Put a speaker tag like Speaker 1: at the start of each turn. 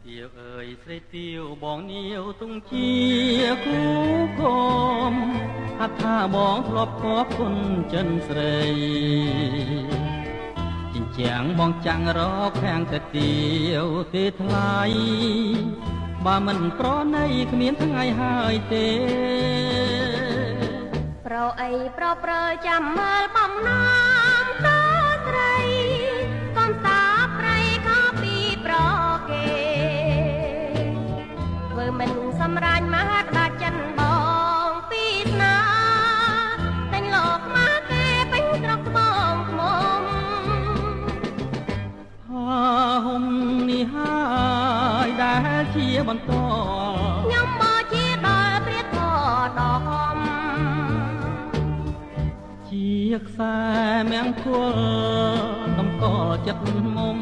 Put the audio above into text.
Speaker 1: ទាវអើយស្រីទាវបងនាវទុងជាគូគំហត្ថាបងធ្លាប់ខកគុណចិនស្រីចិញ្ចាំងបងចាំងរកខាងតែទាវទេថ្លៃបើមិនប្រណីគ្មានថ្ងៃហើយទេ
Speaker 2: ប្រអីប្រប្រើចាំមើលបំណាំតស្រីកុំតាប្រៃខោពីប្រគេធ្វើមិនសម្រាញ់មហាក្តារចិនបងពីស្នាតែញលោកមកគេពេញត្រកត្បូងខ្មុំ
Speaker 1: ហុំនេះហើយដែលជាបន្ត
Speaker 2: ខ្ញុំមកជាដល់ព្រះធម៌ដ៏ហំ
Speaker 1: ជាខ្សែមង្គលតម្កល់ចិត្តមុំ